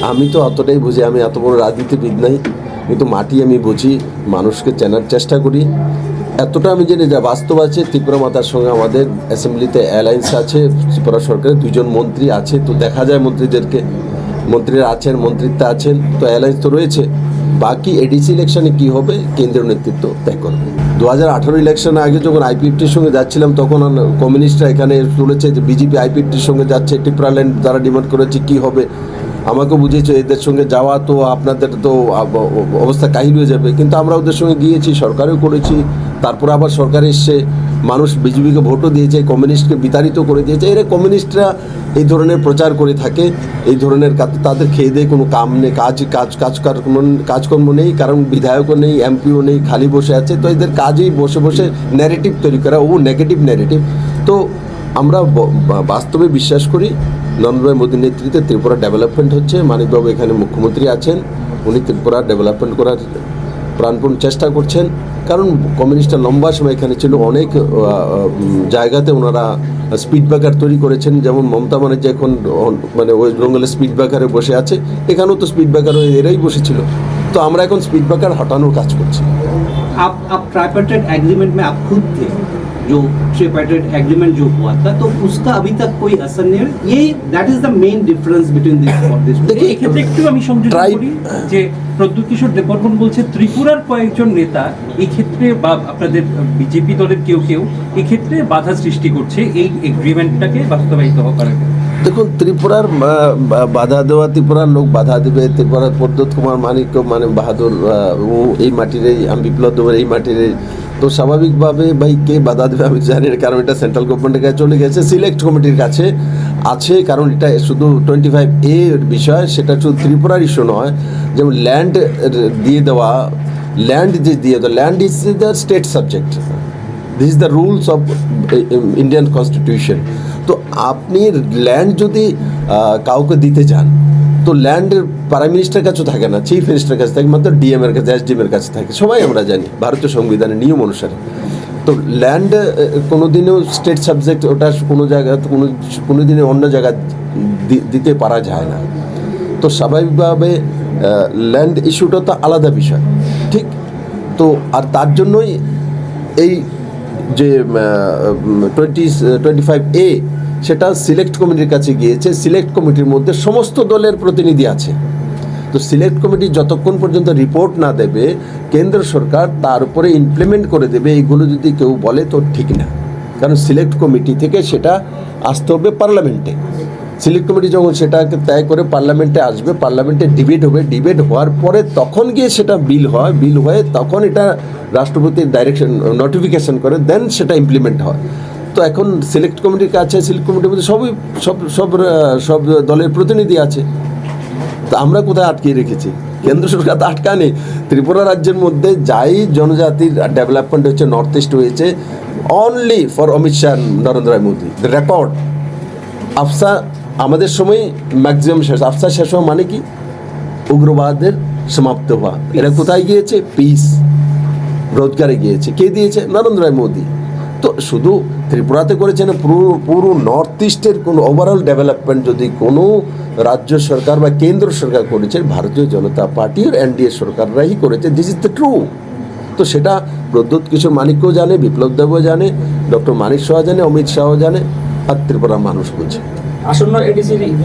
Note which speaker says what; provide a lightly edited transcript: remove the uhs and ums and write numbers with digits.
Speaker 1: আমি তো অতটাই বুঝি, আমি এত বড় রাজনীতিবিদ নাই, কিন্তু মাটি আমি বুঝি, মানুষকে চেনার চেষ্টা করি। এতটা আমি জেনে যা বাস্তব আছে, ত্রিপুরা মাতার সঙ্গে আমাদের অ্যাসেম্বলিতে অ্যালায়েন্স আছে, ত্রিপুরা সরকারের 2জন মন্ত্রী আছে, তো দেখা যায় মন্ত্রীরা আছেন, মন্ত্রিত্বে আছেন, তো অ্যালায়েন্স তো রয়েছে। বাকি এডিসি ইলেকশনে কী হবে কেন্দ্রীয় নেতৃত্ব তয় করবে। 2018 ইলেকশনের আগে যখন আইপিএফটির সঙ্গে যাচ্ছিলাম, তখন কমিউনিস্টরা এখানে তুলেছে যে বিজেপি আইপিএফটির সঙ্গে যাচ্ছে, ত্রিপুরা ল্যান্ড তারা ডিমান্ড করেছে, কী হবে। আমাকে বুঝিয়েছে এদের সঙ্গে যাওয়া তো আপনাদের তো অবস্থা কাহিল হয়ে যাবে, কিন্তু আমরা ওদের সঙ্গে গিয়েছি, সরকারও করেছি। তারপর আবার সরকার এসছে, মানুষ বিজেপিকে ভোটও দিয়েছে, কমিউনিস্টকে বিতাড়িত করে দিয়েছে। এরা কমিউনিস্টরা এই ধরনের প্রচার করে থাকে, এই ধরনের তাদের খেয়ে দিয়ে কোনো কাম নেই, কাজকর্ম নেই, কারণ বিধায়কও নেই, এমপিও নেই, খালি বসে আছে। তো এদের কাজেই বসে বসে ন্যারেটিভ তৈরি করা, নেগেটিভ ন্যারেটিভ। তো আমরা বাস্তবে বিশ্বাস করি নরেন্দ্র মোদীর নেতৃত্বে ত্রিপুরা ডেভেলপমেন্ট হচ্ছে। মানিকবাবু এখানে মুখ্যমন্ত্রী আছেন, উনি ত্রিপুরা ডেভেলপমেন্ট করার প্রাণপণ চেষ্টা করছেন। কারণ কমিউনিস্টরা লম্বা সময় এখানে ছিল, অনেক জায়গাতে ওনারা স্পিড ব্রেকার তৈরি করেছেন। যেমন মমতা ব্যানার্জি এখন ওয়েস্ট বেঙ্গলের স্পিড ব্রেকারে বসে আছে, এখানেও তো স্পিড ব্রেকার এরাই বসেছিল। তো আমরা এখন স্পিড ব্রেকার হটানোর কাজ করছি।
Speaker 2: आप ट्राइपार्टाइट एग्रीमेंट में आप खुद थे, जो ट्राइपार्टाइट एग्रीमेंट जो हुआ था, तो उसका अभी तक कोई असर नहीं है। ये that is the main difference between this और दिस।
Speaker 3: এই ক্ষেত্রে একটু আমি সংযোজন করি যে প্রদ্যুৎ কিশোর দেববর্মন বলছে ত্রিপুরার কয়েকজন নেতা এই ক্ষেত্রে বা আপনাদের বিজেপি দলের কেউ এই ক্ষেত্রে বাধা সৃষ্টি করছে এই এগ্রিমেন্টটাকে বাস্তবায়িত করার।
Speaker 1: দেখুন, ত্রিপুরার বাধা দেওয়া, ত্রিপুরার লোক বাধা দেবে, ত্রিপুরার প্রদ্যুৎ কুমার মানিক্য বাহাদুর ও এই মাটির, আমি বিপ্লব দেবের এই মাটির, তো স্বাভাবিকভাবে ভাই কে বাধা দেবে আমি জানি না, কারণ এটা সেন্ট্রাল গভর্নমেন্টের কাছে চলে গেছে, সিলেক্ট কমিটির কাছে আছে। কারণ এটা শুধু 25A বিষয়, সেটা শুধু ত্রিপুরার ইস্যু নয়। যেমন ল্যান্ড দিয়ে দেওয়া, land is the state subject, this is the rules of Indian constitution. তো আপনি ল্যান্ড যদি কাউকে দিতে চান, তো ল্যান্ড প্রাইম মিনিস্টারের কাছেও থাকে না, চিফ মিনিস্টারের কাছে থাকে, মাত্র ডিএমের কাছে, এসডিএমের কাছে থাকে। সবাই আমরা জানি ভারতীয় সংবিধানের নিয়ম অনুসারে। তো ল্যান্ড কোনো দিনও স্টেট সাবজেক্ট, ওটা কোনো জায়গায় কোনো দিনে অন্য জায়গায় দিতে পারা যায় না। তো স্বাভাবিকভাবে ল্যান্ড ইস্যুটা তো আলাদা বিষয়, ঠিক। তো আর তার জন্যই এই যে 25A সেটা সিলেক্ট কমিটির কাছে গিয়েছে। সিলেক্ট কমিটির মধ্যে সমস্ত দলের প্রতিনিধি আছে। তো সিলেক্ট কমিটি যতক্ষণ পর্যন্ত রিপোর্ট না দেবে, কেন্দ্র সরকার তার উপরে ইমপ্লিমেন্ট করে দেবে, এইগুলো যদি কেউ বলে তো ঠিক না। কারণ সিলেক্ট কমিটি থেকে সেটা আসতে হবে পার্লামেন্টে। সিলেক্ট কমিটি যখন সেটাকে তয় করে পার্লামেন্টে আসবে, পার্লামেন্টে ডিবেট হবে, ডিবেট হওয়ার পরে তখন গিয়ে সেটা বিল হয়, বিল হয়ে তখন এটা রাষ্ট্রপতির ডাইরেকশন নোটিফিকেশন করে, দেন সেটা ইমপ্লিমেন্ট হয়। তো এখন সিলেক্ট কমিটির কাছে, সিলেক্ট কমিটির মধ্যে সব দলের প্রতিনিধি আছে। তো আমরা কোথায় আটকিয়ে রেখেছি? কেন্দ্র সরকার তো আটকানি। ত্রিপুরা রাজ্যের মধ্যে যাই জনজাতির ডেভেলপমেন্ট হচ্ছে, নর্থ ইস্ট হয়েছে, only for Amit Shah, Narendra Modi. The record Afsa আমাদের সময় ম্যাক্সিমাম শেষ, আফসা শেষ হওয়া মানে কি? উগ্রবাদের সমাপ্ত হওয়া। এরা কোথায় গিয়েছে? পিস, রোজগারে গিয়েছে। কে দিয়েছে? নরেন্দ্র মোদী। তো শুধু ত্রিপুরাতে করেছে না, পুরো নর্থ ইস্টের কোনো ওভারঅল ডেভেলপমেন্ট যদি কোনো রাজ্য সরকার বা কেন্দ্র সরকার করেছে, ভারতীয় জনতা পার্টি আর এনডিএ সরকাররাই করেছে। This is the true. তো সেটা প্রদ্যুৎ কিশোর মানিক্যও জানে, বিপ্লব দেবও জানে, ডক্টর মানিক শাহ জানে, অমিত শাহও জানে, আর ত্রিপুরা মানুষ বুঝে।
Speaker 3: আসন্ন এডিসি